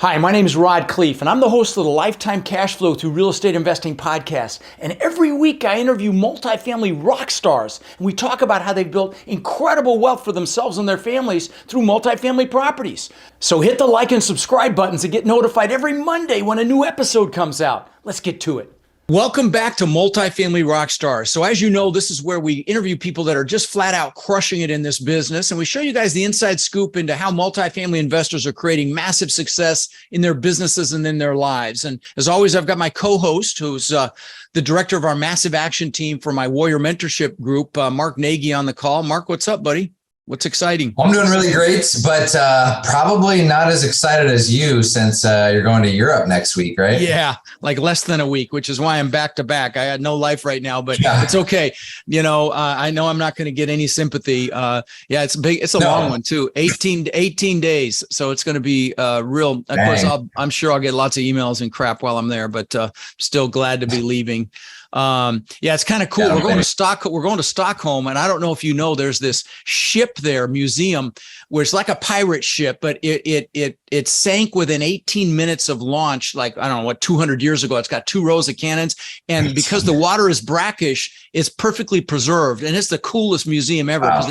Hi, my name is Rod Cleef, and I'm the host of the Lifetime Cash Flow Through Real Estate Investing podcast. And every week I interview multifamily rock stars, and we talk about how they've built incredible wealth for themselves and their families through multifamily properties. So hit the like and subscribe buttons to get notified every Monday when a new episode comes out. Let's get to it. Welcome back to Multifamily Rock Stars. So as you know, this is where we interview people that are just flat out crushing it in this business. And we show you guys the inside scoop into how multifamily investors are creating massive success in their businesses and in their lives. And as always, I've got my co-host, who's the director of our massive action team for my Warrior Mentorship Group, Mark Nagy, on the call. Mark, what's up, buddy? What's exciting? I'm doing really great, but probably not as excited as you since you're going to Europe next week, right? Yeah, like less than a week, which is why I'm back to back. I had no life right now, but it's okay. You know, I know I'm not going to get any sympathy. It's big. It's a long one too. 18 days. So it's going to be real. Of course, I'm sure I'll get lots of emails and crap while I'm there, but still glad to be leaving. It's kind of cool. We're going to Stockholm, and I don't know if you know, there's this ship there, museum, where it's like a pirate ship, but it sank within 18 minutes of launch, like, I don't know, 200 years ago. It's got 2 rows of cannons, and because the water is brackish, it's perfectly preserved, and it's the coolest museum ever because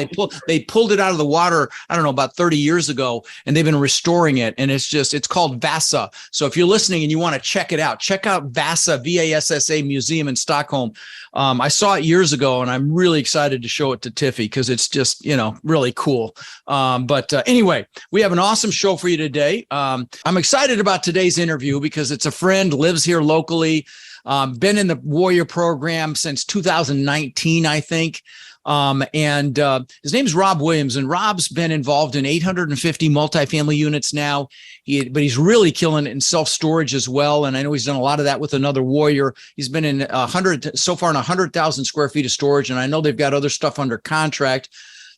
they pulled it out of the water, I don't know, about 30 years ago, and they've been restoring it, and it's called Vasa. So if you're listening and you want to check it out, check out Vasa, Vassa Museum in Stockholm. I saw it years ago, and I'm really excited to show it to Tiffy because it's just, really cool. But anyway, we have an awesome show for you today. I'm excited about today's interview because it's a friend, lives here locally, been in the Warrior program since 2019, I think. And his name's Rob Williams, and Rob's been involved in 850 multifamily units now. But he's really killing it in self-storage as well. And I know he's done a lot of that with another Warrior. He's been in 100,000 square feet of storage. And I know they've got other stuff under contract.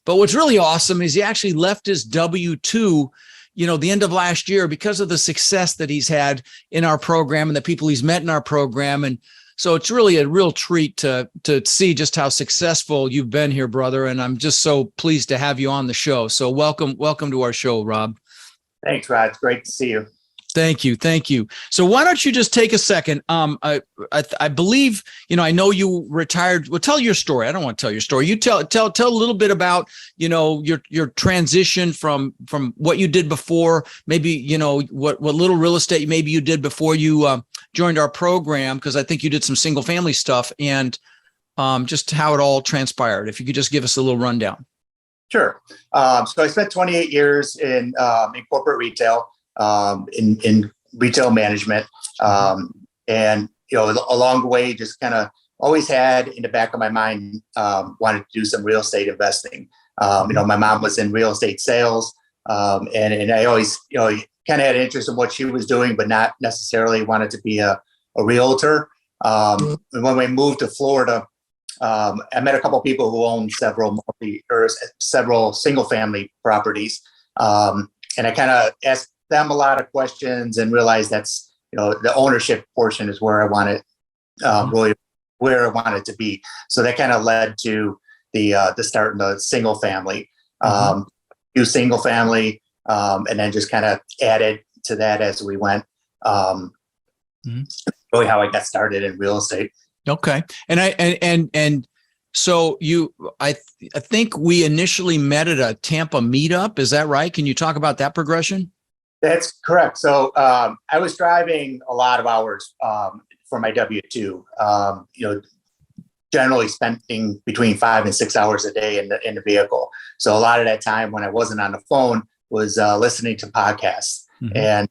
But what's really awesome is he actually left his W-2, the end of last year because of the success that he's had in our program and the people he's met in our program. And so it's really a real treat to see just how successful you've been here, brother. And I'm just so pleased to have you on the show. So welcome to our show, Rob. Thanks, Rod. It's great to see you. Thank you. So why don't you just take a second? I believe, I know you retired. Well, tell your story. I don't want to tell your story. You tell a little bit about, your transition from what you did before, maybe, what little real estate maybe you did before you joined our program, because I think you did some single family stuff, and just how it all transpired. If you could just give us a little rundown. Sure. So I spent 28 years in corporate retail, in retail management. And, along the way, just kind of always had in the back of my mind, wanted to do some real estate investing. My mom was in real estate sales. And I always, kind of had an interest in what she was doing, but not necessarily wanted to be a realtor. And when we moved to Florida, I met a couple of people who owned several single family properties. And I kind of asked them a lot of questions and realized that's, the ownership portion is where I wanted, really where I wanted to be. So that kind of led to the start in the single family, do single family, and then just kind of added to that as we went. Really how I got started in real estate. Okay. And so I think we initially met at a Tampa meetup. Is that right? Can you talk about that progression? That's correct. So I was driving a lot of hours for my W-2, generally spending between 5 and 6 hours a day in the vehicle. So a lot of that time when I wasn't on the phone was listening to podcasts. And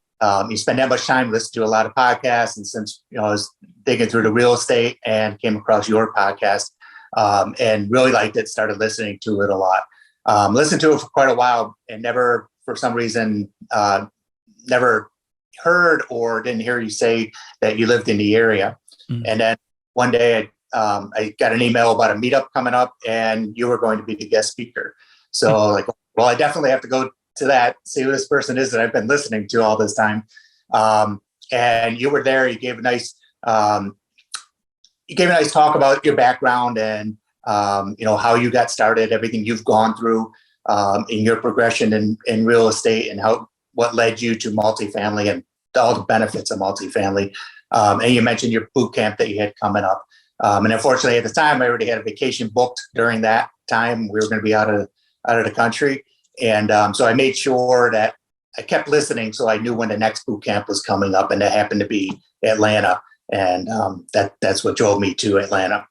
you spend that much time listening to a lot of podcasts. And since, I was digging through the real estate and came across your podcast and really liked it, started listening to it a lot. Listened to it for quite a while and never, for some reason, never heard or didn't hear you say that you lived in the area. And then one day I got an email about a meetup coming up and you were going to be the guest speaker. So well, I definitely have to go to that, see who this person is that I've been listening to all this time. And you were there, you gave a nice talk about your background and, how you got started, everything you've gone through in your progression in real estate and what led you to multifamily all the benefits of multifamily. And you mentioned your boot camp that you had coming up. And unfortunately, at the time, I already had a vacation booked during that time. We were going to be out of the country. And so I made sure that I kept listening so I knew when the next boot camp was coming up, and that happened to be Atlanta. And that's what drove me to Atlanta.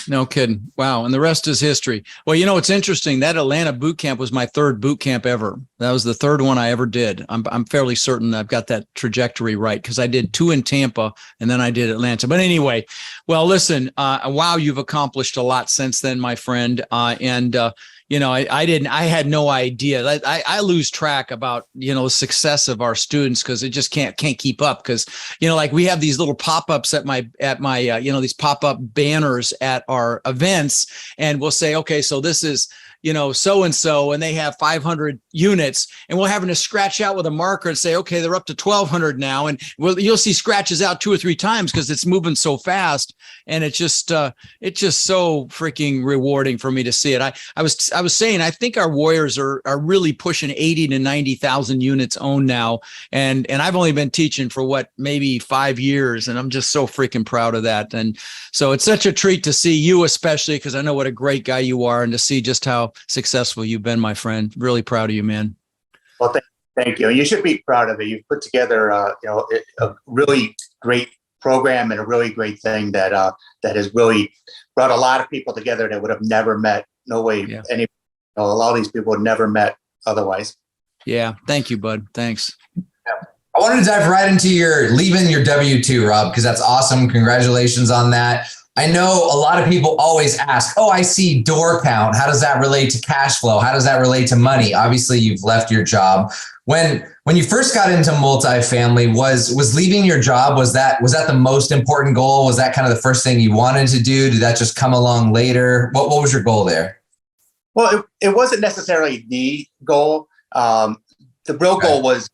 No kidding. Wow. And the rest is history. Well, it's interesting. That Atlanta boot camp was my third boot camp ever. That was the third one I ever did. I'm fairly certain I've got that trajectory right, because I did 2 in Tampa and then I did Atlanta. But anyway, well, listen, wow, you've accomplished a lot since then, my friend. I had no idea. I lose track about, the success of our students, because it just can't keep up. Because, like we have these little pop-ups at my these pop-up banners at our events, and we'll say, okay, so this is, so-and-so, and they have 500 units, and we're having to scratch out with a marker and say, okay, they're up to 1,200 now. And you'll see scratches out 2 or 3 times because it's moving so fast. And it's just so freaking rewarding for me to see it. I was saying, I think our Warriors are really pushing 80 to 90,000 units owned now. And I've only been teaching for maybe 5 years. And I'm just so freaking proud of that. And so it's such a treat to see you, especially because I know what a great guy you are, and to see just how successful you've been, my friend. Really proud of you, man. Well, thank you. You should be proud of it. You've put together, a really great program and a really great thing that has really brought a lot of people together that would have never met. No way. Yeah. A lot of these people would never met otherwise. Yeah. Thank you, bud. Thanks. I wanted to dive right into leaving your W-2, Rob, because that's awesome. Congratulations on that. I know a lot of people always ask, oh, I see door count. How does that relate to cash flow? How does that relate to money? Obviously, you've left your job. When you first got into multifamily, was leaving your job, was that the most important goal? Was that kind of the first thing you wanted to do? Did that just come along later? What was your goal there? Well, it wasn't necessarily the goal. The real goal was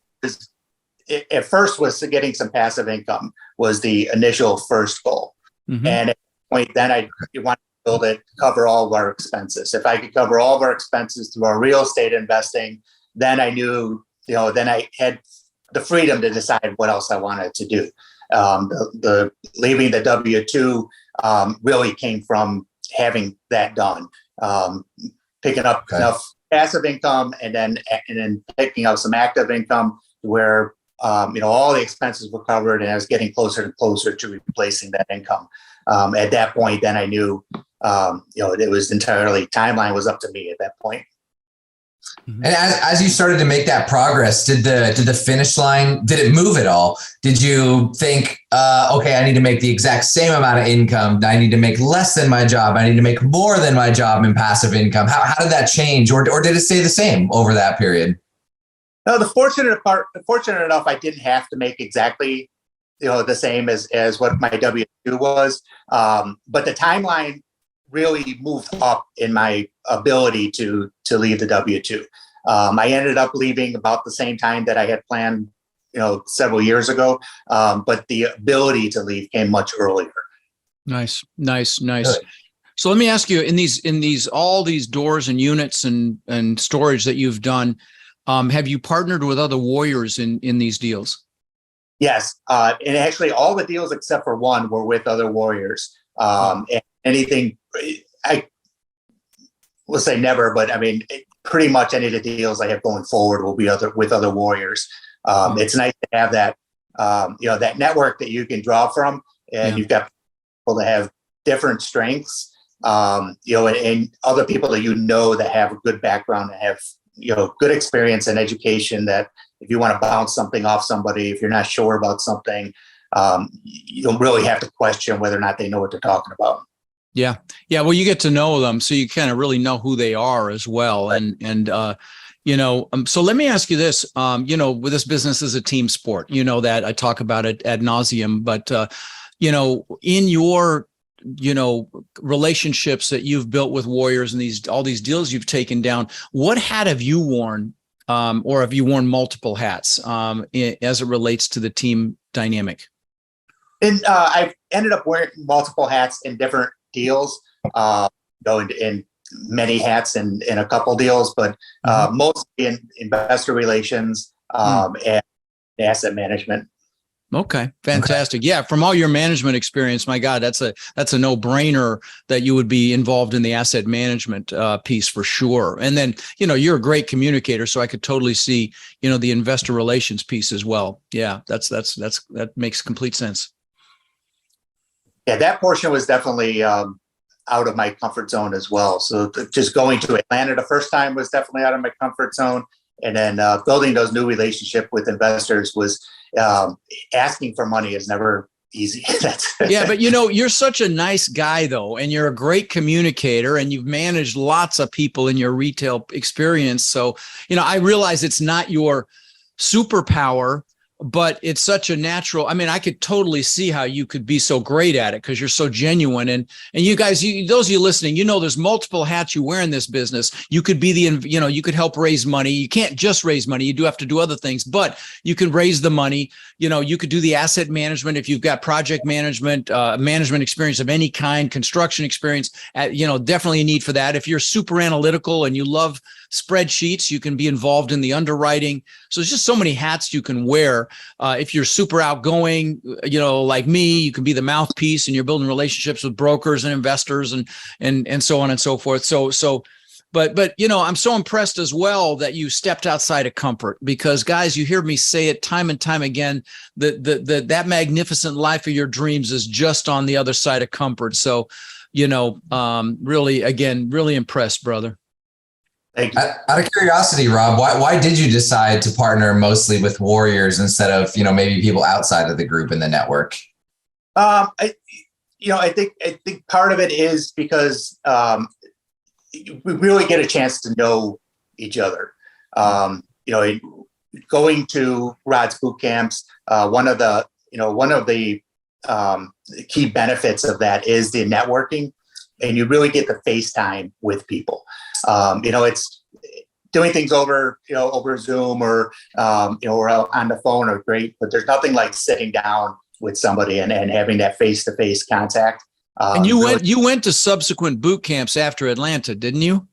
at first was getting some passive income was the initial first goal. Mm-hmm. And at that point, then I wanted to build it, cover all of our expenses. If I could cover all of our expenses through our real estate investing, then I knew, then I had the freedom to decide what else I wanted to do. The leaving the W-2 really came from having that done, picking up enough passive income and then picking up some active income where all the expenses were covered, and I was getting closer and closer to replacing that income. At that point, then I knew, it was entirely, timeline was up to me at that point. And as you started to make that progress, did the finish line, did it move at all? Did you think, okay, I need to make the exact same amount of income. I need to make less than my job. I need to make more than my job in passive income. How did that change, or did it stay the same over that period? No, the fortunate enough, I didn't have to make exactly, the same as what my W-2 was. But the timeline really moved up in my ability to leave the W-2. I ended up leaving about the same time that I had planned, several years ago. But the ability to leave came much earlier. Nice. So let me ask you, in these all these doors and units and storage that you've done, have you partnered with other Warriors in these deals? Yes. And actually all the deals except for one were with other Warriors. And anything, I will say never, but I mean, pretty much any of the deals I have going forward will be with other Warriors. It's nice to have that, that network that you can draw from, and you've got people that have different strengths, and other people that have a good background and have, good experience and education, that if you want to bounce something off somebody, if you're not sure about something, you don't really have to question whether or not they know what they're talking about. Yeah. Well, you get to know them, so you kind of really know who they are as well. Right. So let me ask you this, with this business is a team sport, that I talk about it ad nauseum, but, in your, relationships that you've built with Warriors and all these deals you've taken down, what hat have you worn, or have you worn multiple hats, as it relates to the team dynamic? And I've ended up wearing multiple hats in different deals, in many hats in a couple deals, but mostly in investor relations and asset management. Okay, fantastic. Okay. Yeah, from all your management experience, my God, that's a no-brainer that you would be involved in the asset management piece for sure. And then, you're a great communicator, so I could totally see, the investor relations piece as well. Yeah, that makes complete sense. Yeah, that portion was definitely out of my comfort zone as well. So just going to Atlanta the first time was definitely out of my comfort zone. And then building those new relationships with investors was asking for money is never easy. Yeah, but you're such a nice guy though, and you're a great communicator, and you've managed lots of people in your retail experience. So, I realize it's not your superpower, but it's such a natural. I mean, I could totally see how you could be so great at it because you're so genuine. And you guys, those of you listening, there's multiple hats you wear in this business. You could be you could help raise money. You can't just raise money. You do have to do other things, but you can raise the money. You could do the asset management if you've got project management, management experience of any kind, construction experience. Definitely a need for that. If you're super analytical and you love spreadsheets, you can be involved in the underwriting. So there's just so many hats you can wear. If you're super outgoing, like me, you can be the mouthpiece and you're building relationships with brokers and investors and so on and so forth. But I'm so impressed as well that you stepped outside of comfort, because guys, you hear me say it time and time again, that magnificent life of your dreams is just on the other side of comfort. So, really impressed, brother. Out of curiosity, Rob, why did you decide to partner mostly with warriors instead of, maybe people outside of the group in the network? I think part of it is because we really get a chance to know each other. Going to Rod's boot camps, one of the key benefits of that is the networking, and you really get the face time with people. It's doing things over Zoom or on the phone are great, but there's nothing like sitting down with somebody and having that face-to-face contact. And you went to subsequent boot camps after Atlanta, didn't you?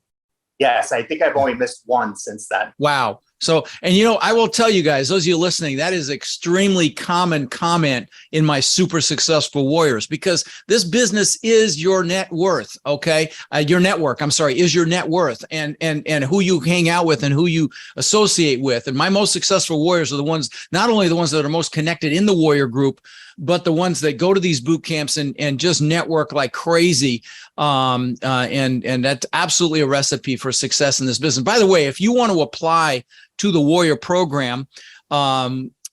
Yes, I think I've only missed one since then. Wow. So, and I will tell you guys, those of you listening, that is extremely common comment in my super successful warriors, because this business is your net worth. Okay. Your network, is your net worth, and who you hang out with and who you associate with. And my most successful warriors are the ones, not only the ones that are most connected in the warrior group, but the ones that go to these boot camps and just network like crazy. And that's absolutely a recipe for success in this business. By the way, if you want to apply to the Warrior program,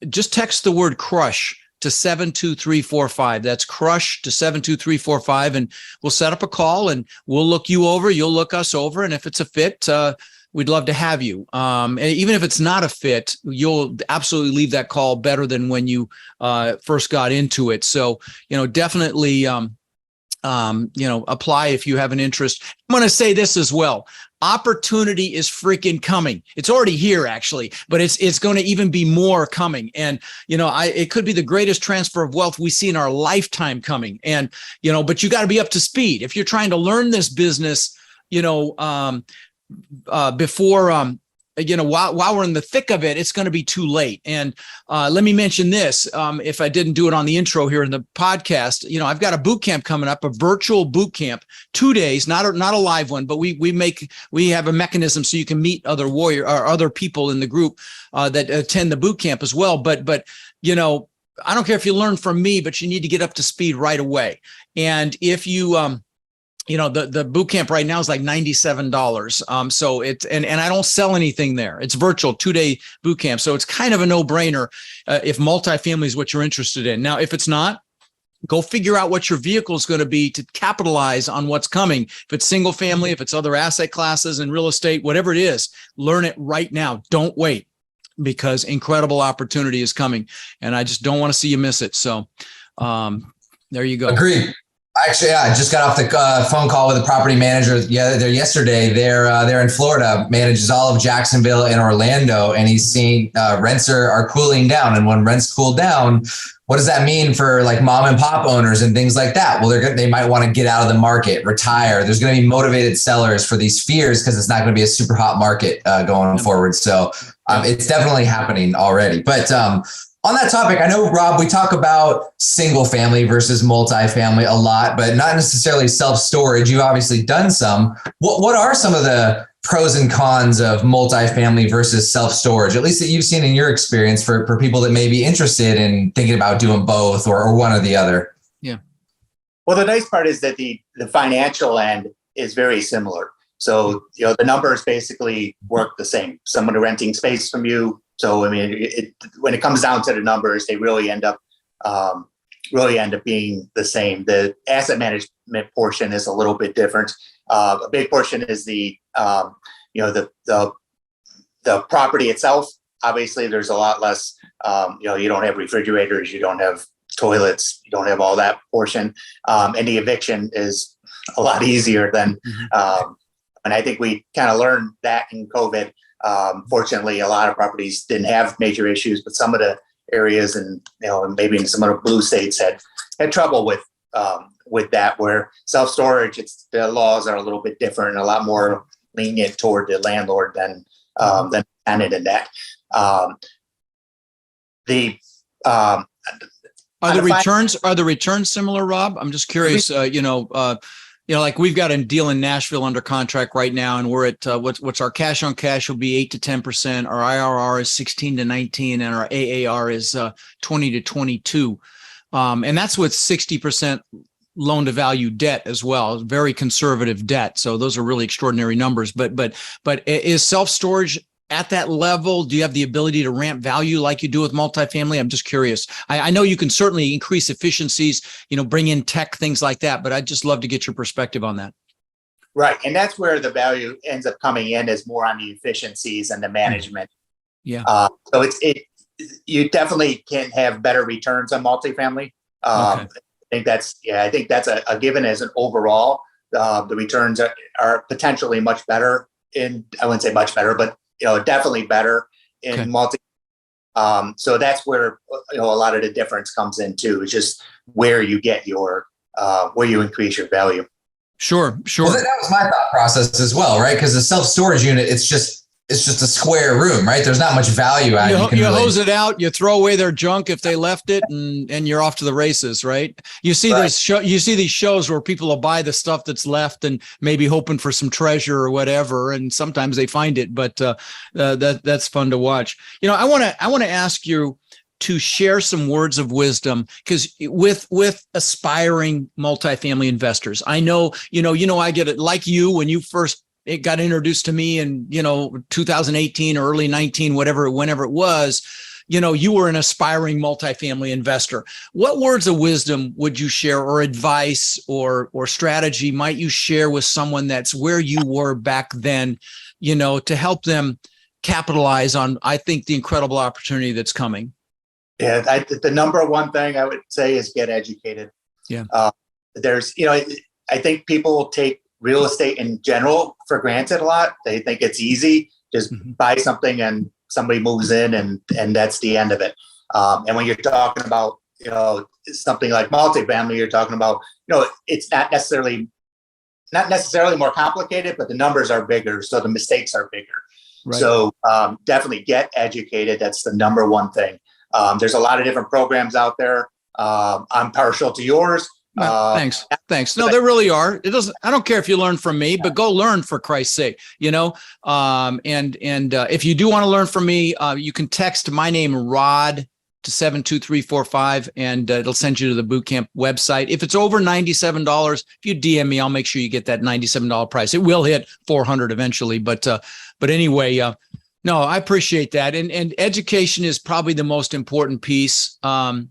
just text the word crush to 72345. That's crush to 72345. And we'll set up a call and we'll look you over. You'll look us over. And if it's a fit, we'd love to have you. And even if it's not a fit, you'll absolutely leave that call better than when you first got into it. So, definitely, apply if you have an interest. I'm going to say this as well. Opportunity is freaking coming. It's already here, actually, but it's going to even be more coming. And, it could be the greatest transfer of wealth we see in our lifetime coming. And, but you got to be up to speed. If you're trying to learn this business, before, while we're in the thick of it, it's going to be too late. And let me mention this. If I didn't do it on the intro here in the podcast, I've got a boot camp coming up, a virtual boot camp, 2 days, not a live one, but we have a mechanism so you can meet other warrior or other people in the group that attend the boot camp as well. But I don't care if you learn from me, but you need to get up to speed right away. And if you, the boot camp right now is like $97. So it's, and I don't sell anything there. It's virtual 2-day boot camp. So it's kind of a no-brainer if multifamily is what you're interested in. Now, if it's not, go figure out what your vehicle is going to be to capitalize on what's coming. If it's single family, if it's other asset classes and real estate, whatever it is, learn it right now. Don't wait, because incredible opportunity is coming, and I just don't want to see you miss it. So there you go. Agreed. Actually, yeah, I just got off the phone call with a property manager yesterday. They're in Florida, manages all of Jacksonville and Orlando, and he's seeing rents are cooling down. And when rents cool down, what does that mean for like mom and pop owners and things like that? Well, they might want to get out of the market, retire. There's going to be motivated sellers for these fears because it's not going to be a super hot market going forward. So it's definitely happening already. But On that topic, I know, Rob, we talk about single family versus multifamily a lot, but not necessarily self-storage. You've obviously done some. What are some of the pros and cons of multifamily versus self-storage, at least that you've seen in your experience for people that may be interested in thinking about doing both or one or the other? Yeah. Well, the nice part is that the financial end is very similar. So, the numbers basically work the same. Someone renting space from you. So, I mean, when it comes down to the numbers, they really end up being the same. The asset management portion is a little bit different. A big portion is the property itself. Obviously, there's a lot less. You don't have refrigerators, you don't have toilets, you don't have all that portion, and the eviction is a lot easier than. And I think we kind of learned that in COVID. Fortunately, a lot of properties didn't have major issues, but some of the areas and maybe in some of the blue states had trouble with that. Where self-storage, the laws are a little bit different and a lot more lenient toward the landlord than the tenant in that. Are the returns similar, Rob? I'm just curious. Like we've got a deal in Nashville under contract right now, and we're at what's our cash on cash will be 8 to 10%. Our IRR is 16 to 19, and our AAR is 20 to 22. And that's with 60% loan to value debt as well, very conservative debt. So those are really extraordinary numbers. But is self-storage at that level? Do you have the ability to ramp value like you do with multifamily? I'm just curious. I know you can certainly increase efficiencies, bring in tech, things like that, but I'd just love to get your perspective on that. Right. And that's where the value ends up coming in, is more on the efficiencies and the management. Yeah. So you definitely can have better returns on multifamily. Okay. I think that's a given as an overall. The returns are potentially much better I wouldn't say much better, but definitely better in multi. So that's where a lot of the difference comes in too. It's just where you get where you increase your value. Sure. Well, that was my thought process as well, right? Because the self-storage unit, it's just a square room, right? There's not much value add. You hose it out, you throw away their junk if they left it, and you're off to the races, right? You see you see these shows where people will buy the stuff that's left and maybe hoping for some treasure or whatever, and sometimes they find it, but that's fun to watch. I want to ask you to share some words of wisdom, because with aspiring multifamily investors, I know I get it like you when you first got introduced to me in 2018 or early 19, whenever it was. You were an aspiring multifamily investor. What words of wisdom would you share, or advice or strategy might you share with someone that's where you were back then, to help them capitalize on, I think, the incredible opportunity that's coming? Yeah, the number one thing I would say is get educated. Yeah. I think people take real estate in general for granted a lot. They think it's easy, just buy something and somebody moves in and that's the end of it. And when you're talking about, something like multifamily, you're talking about, it's not necessarily more complicated, but the numbers are bigger. So the mistakes are bigger. Right. So definitely get educated. That's the number one thing. There's a lot of different programs out there. I'm partial to yours. Thanks. No, there really are. I don't care if you learn from me, but go learn, for Christ's sake, and if you do want to learn from me, you can text my name, Rod, to 72345, and it'll send you to the bootcamp website. If it's over $97, if you DM me, I'll make sure you get that $97 price. It will hit $400 eventually, but anyway, no, I appreciate that. And education is probably the most important piece. And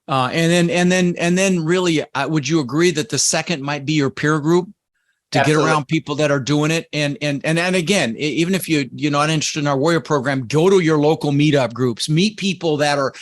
then really, would you agree that the second might be your peer group, to Absolutely. Get around people that are doing it? And again, even if you're not interested in our Warrior program, go to your local meetup groups, meet people that are,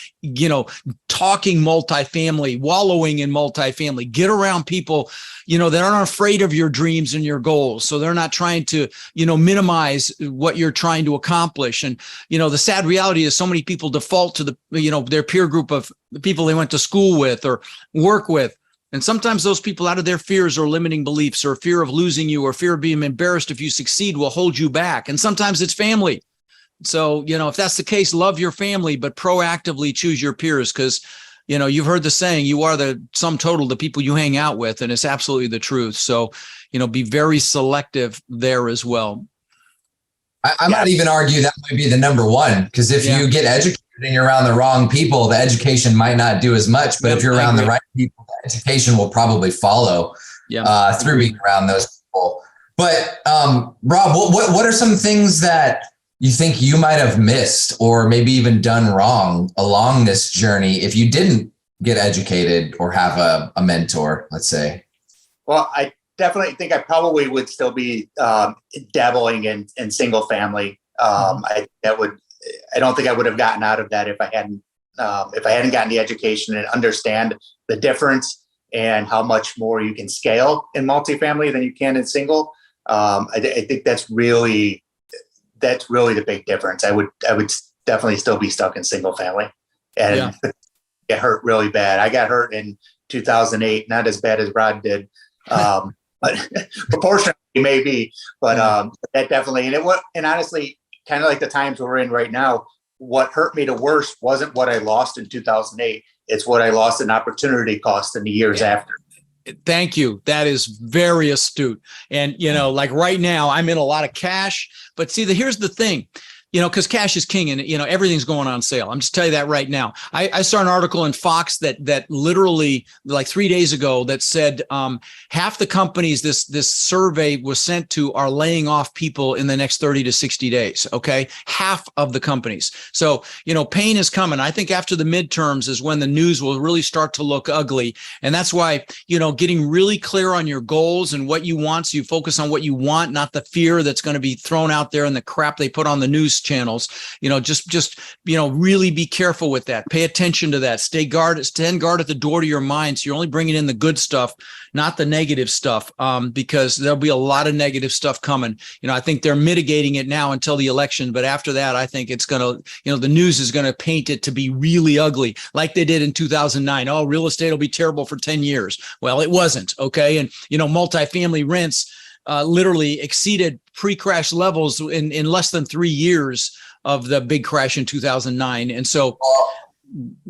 talking multifamily, wallowing in multifamily, get around people, that aren't afraid of your dreams and your goals. So they're not trying to, minimize what you're trying to accomplish. And, the sad reality is so many people default to their peer group of the people they went to school with or work with. And sometimes those people, out of their fears or limiting beliefs or fear of losing you or fear of being embarrassed if you succeed, will hold you back. And sometimes it's family. So, if that's the case, love your family, but proactively choose your peers, because, you've heard the saying, you are the sum total, the people you hang out with, and it's absolutely the truth. So, be very selective there as well. I might even argue that might be the number one, because if you get educated and you're around the wrong people, the education might not do as much. But if you're around the right people, the education will probably follow through being around those people. But Rob, what are some things that you think you might have missed or maybe even done wrong along this journey if you didn't get educated or have a mentor, let's say? Well, I definitely think I probably would still be dabbling in single family. I don't think I would have gotten out of that if I hadn't gotten the education and understand the difference and how much more you can scale in multifamily than you can in single. I think that's really the big difference. I would definitely still be stuck in single family and get hurt really bad. I got hurt in 2008, not as bad as Rod did. But proportionally maybe, but that definitely, and honestly, kind of like the times we're in right now, what hurt me the worst wasn't what I lost in 2008. It's what I lost in opportunity cost in the years after. Thank you. That is very astute. And, like right now I'm in a lot of cash, but see, here's the thing, because cash is king and, everything's going on sale. I'm just telling you that right now. I saw an article in Fox that literally like 3 days ago that said half the companies this survey was sent to are laying off people in the next 30 to 60 days. Okay. Half of the companies. So, pain is coming. I think after the midterms is when the news will really start to look ugly. And that's why, getting really clear on your goals and what you want. So you focus on what you want, not the fear that's going to be thrown out there and the crap they put on the news channels. Just really be careful with that. Pay attention to that. Stand guard at the door to your mind. So you're only bringing in the good stuff, not the negative stuff, because there'll be a lot of negative stuff coming. I think they're mitigating it now until the election, but after that, I think it's going to, the news is going to paint it to be really ugly, like they did in 2009. Oh, real estate will be terrible for 10 years. Well, it wasn't. Okay. And, multifamily rents literally exceeded pre-crash levels in less than 3 years of the big crash in 2009. And so,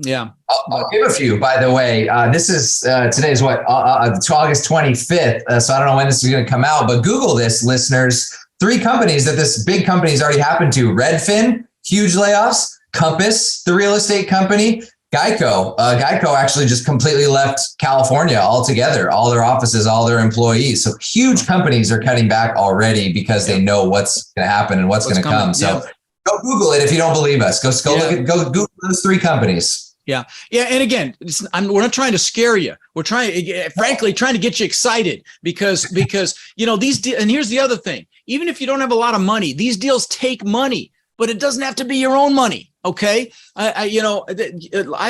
I'll give a few, by the way. This is today's August 25th. So I don't know when this is going to come out, but Google this, listeners. 3 companies that this big company has already happened to: Redfin, huge layoffs; Compass, the real estate company; Geico. Geico actually just completely left California altogether, all their offices, all their employees. So huge companies are cutting back already because they know what's going to happen and what's going to come. So go Google it if you don't believe us. Go Google those 3 companies. Yeah. And again, we're not trying to scare you. We're frankly trying to get you excited because these and here's the other thing. Even if you don't have a lot of money, these deals take money, but it doesn't have to be your own money. Okay. I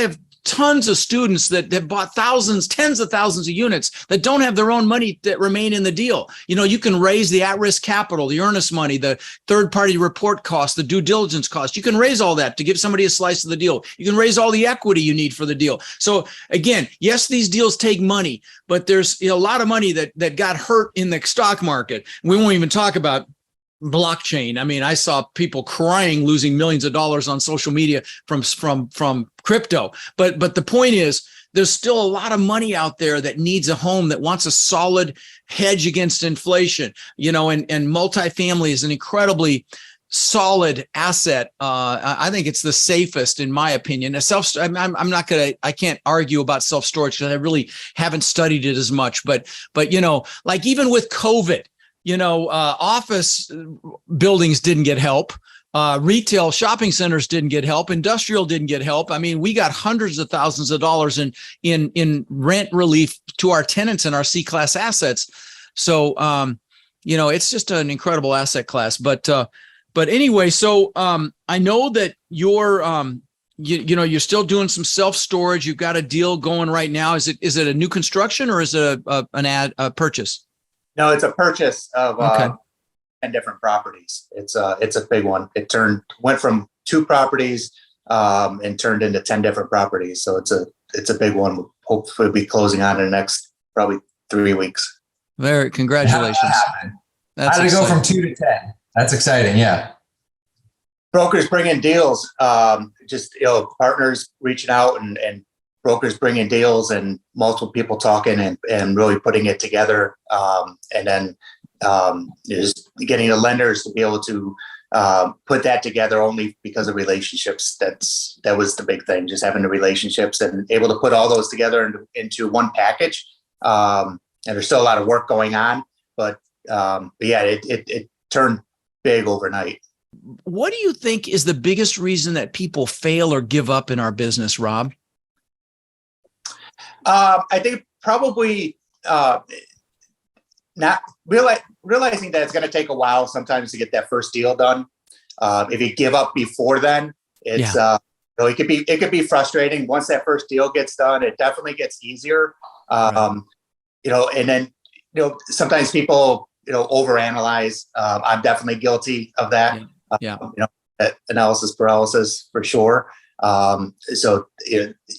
have tons of students that have bought tens of thousands of units that don't have their own money that remain in the deal. You can raise the at-risk capital, the earnest money, the third-party report costs, the due diligence costs. You can raise all that to give somebody a slice of the deal. You can raise all the equity you need for the deal. So again, yes, these deals take money, but there's a lot of money that got hurt in the stock market. We won't even talk about blockchain. I mean, I saw people crying, losing millions of dollars on social media from crypto. But the point is, there's still a lot of money out there that needs a home, that wants a solid hedge against inflation. And multifamily is an incredibly solid asset. I think it's the safest, in my opinion. I can't argue about self-storage because I really haven't studied it as much. But like even with COVID, office buildings didn't get help. Retail shopping centers didn't get help. Industrial didn't get help. I mean, we got hundreds of thousands of dollars in rent relief to our tenants and our C-class assets. So, it's just an incredible asset class. But anyway, so I know that you're you're still doing some self-storage. You've got a deal going right now. Is it a new construction or is it a purchase? No, it's a purchase of 10 different properties. It's a big one. It went from 2 properties and turned into 10 different properties. So it's a big one. Hopefully, we'll be closing on in the next probably 3 weeks. Very congratulations. How did it go from 2 to 10? That's exciting. Yeah. brokers bringing deals, just, partners reaching out and brokers bringing deals and multiple people talking and really putting it together. And then just getting the lenders to be able to put that together only because of relationships. That was the big thing, just having the relationships and able to put all those together into one package. And there's still a lot of work going on, but yeah, it turned big overnight. What do you think is the biggest reason that people fail or give up in our business, Rob? I think probably not realizing that it's going to take a while sometimes to get that first deal done. If you give up before then, it's it could be frustrating. Once that first deal gets done, it definitely gets easier. Right. And then sometimes people overanalyze. I'm definitely guilty of that. Yeah. Analysis paralysis for sure. So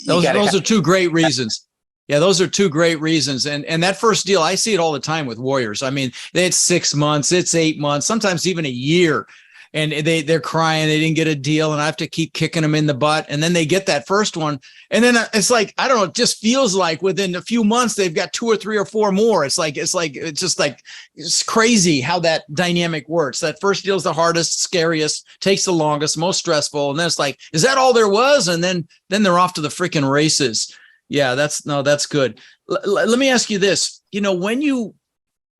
those are two great reasons. Yeah, those are two great reasons. And that first deal, I see it all the time with Warriors. I mean, it's 6 months, it's 8 months, sometimes even a year. And they're crying, they didn't get a deal, and I have to keep kicking them in the butt. And then they get that first one. And then it's like, I don't know, it just feels like within a few months, they've got 2 or 3 or 4 more. It's crazy how that dynamic works. That first deal is the hardest, scariest, takes the longest, most stressful. And then it's like, is that all there was? And then they're off to the freaking races. Yeah, that's good. Let me ask you this. When you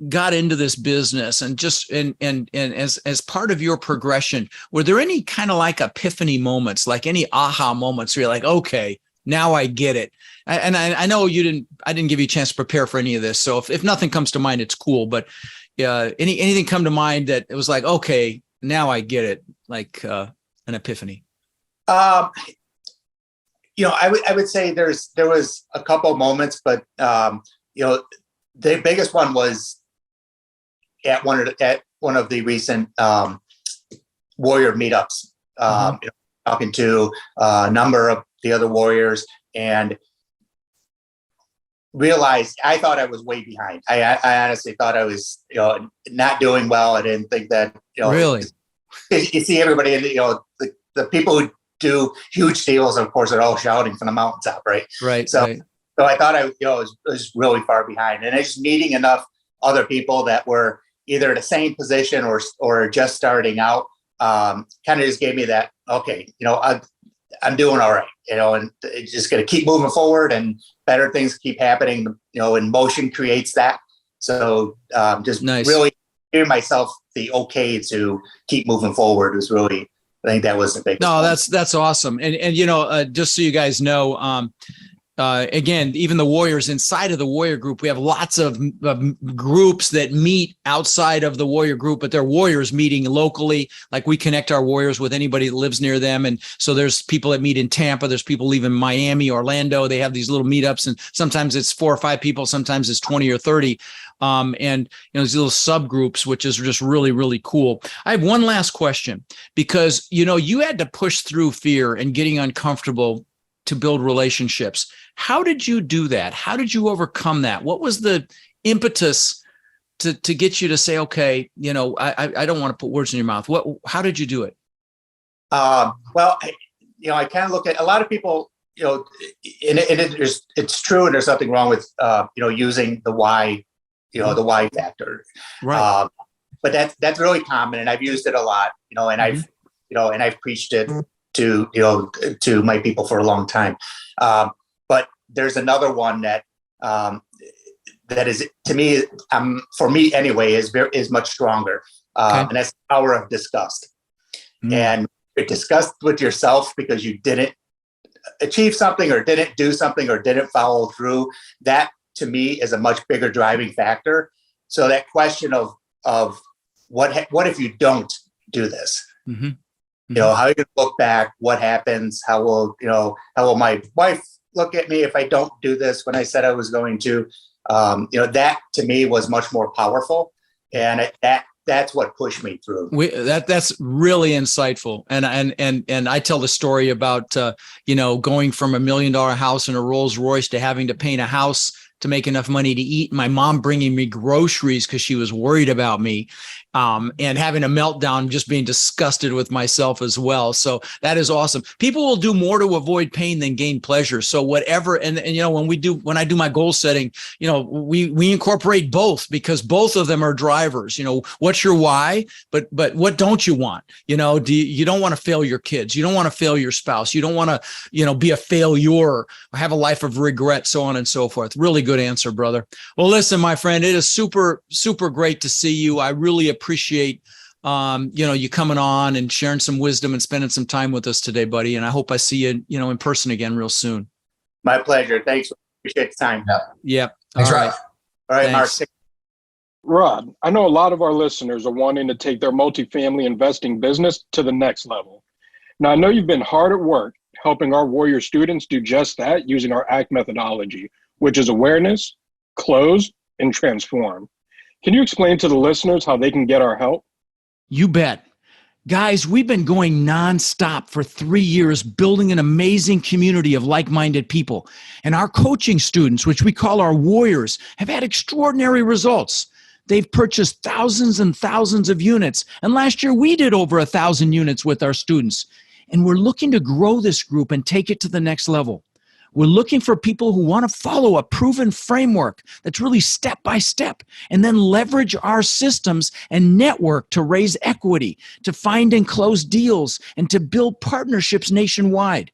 got into this business and just and as part of your progression, were there any kind of like epiphany moments, like any aha moments where you're like, okay, now I get it? And I know I didn't give you a chance to prepare for any of this. So if nothing comes to mind, it's cool. But anything come to mind that it was like, okay, now I get it, like an epiphany? I would say there was a couple of moments, but the biggest one was at one of the recent Warrior meetups, talking to a number of the other Warriors, and realized I thought I was way behind. I honestly thought I was not doing well. I didn't think that really. You see everybody, the people who do huge deals, of course, are all shouting from the mountaintop, right? Right. So, right. so I thought I was really far behind, and I just meeting enough other people that were either in the same position or just starting out, kind of just gave me that, okay, I'm doing all right, and it's just going to keep moving forward, and better things keep happening, and motion creates that. So just nice. Really giving myself the okay to keep moving forward was really, I think that was the biggest. No, that's awesome. And just so you guys know, again, even the Warriors inside of the Warrior group, we have lots of groups that meet outside of the Warrior group, but they're Warriors meeting locally. Like we connect our Warriors with anybody that lives near them. And so there's people that meet in Tampa. There's people leaving Miami, Orlando. They have these little meetups, and sometimes it's 4 or 5 people. Sometimes it's 20 or 30. And these little subgroups, which is just really, really cool. I have one last question, because, you had to push through fear and getting uncomfortable to build relationships. How did you do that? How did you overcome that? What was the impetus to get you to say, okay, I don't want to put words in your mouth. How did you do it? Well, I kind of look at a lot of people, and it's true. And there's nothing wrong with, using the why, the why factor. Right. But that's really common. And I've used it a lot, and I've preached it to my people for a long time. But there's another one that is, to me, for me anyway, is much stronger. And that's the power of disgust. And you're disgust with yourself because you didn't achieve something or didn't do something or didn't follow through. That to me is a much bigger driving factor. So that question of what if you don't do this? Mm-hmm. How are you going to look back? What happens? How will my wife look at me if I don't do this when I said I was going to? That to me was much more powerful, and that's what pushed me through. That's really insightful. And I tell the story about going from $1 million house and a Rolls Royce to having to paint a house to make enough money to eat. My mom bringing me groceries because she was worried about me. and having a meltdown, just being disgusted with myself as well. So that is awesome. People will do more to avoid pain than gain pleasure. So whatever, and when I do my goal setting, we incorporate both, because both of them are drivers. What's your why, but what don't you want? You don't want to fail your kids. You don't want to fail your spouse. You don't want to, be a failure or have a life of regret, so on and so forth. Really good answer, brother. Well, listen, my friend, it is super, super great to see you. I really appreciate you coming on and sharing some wisdom and spending some time with us today, buddy. And I hope I see you, in person again real soon. My pleasure. Thanks. Appreciate the time. Yep. Thanks, All Rob. right. All right, Mark. Thanks. Rod, I know a lot of our listeners are wanting to take their multifamily investing business to the next level. Now, I know you've been hard at work helping our Warrior students do just that using our ACT methodology, which is awareness, close, and transform. Can you explain to the listeners how they can get our help? You bet. Guys, we've been going nonstop for 3 years, building an amazing community of like-minded people. And our coaching students, which we call our warriors, have had extraordinary results. They've purchased thousands and thousands of units. And last year, we did over 1,000 units with our students. And we're looking to grow this group and take it to the next level. We're looking for people who want to follow a proven framework that's really step by step, and then leverage our systems and network to raise equity, to find and close deals, and to build partnerships nationwide.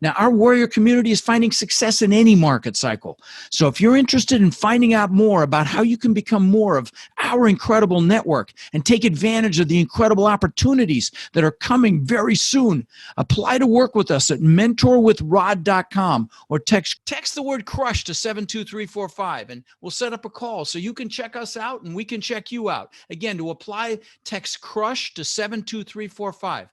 Now, our warrior community is finding success in any market cycle. So if you're interested in finding out more about how you can become more of our incredible network and take advantage of the incredible opportunities that are coming very soon, apply to work with us at mentorwithrod.com or text the word crush to 72345, and we'll set up a call so you can check us out and we can check you out. Again, to apply, text crush to 72345.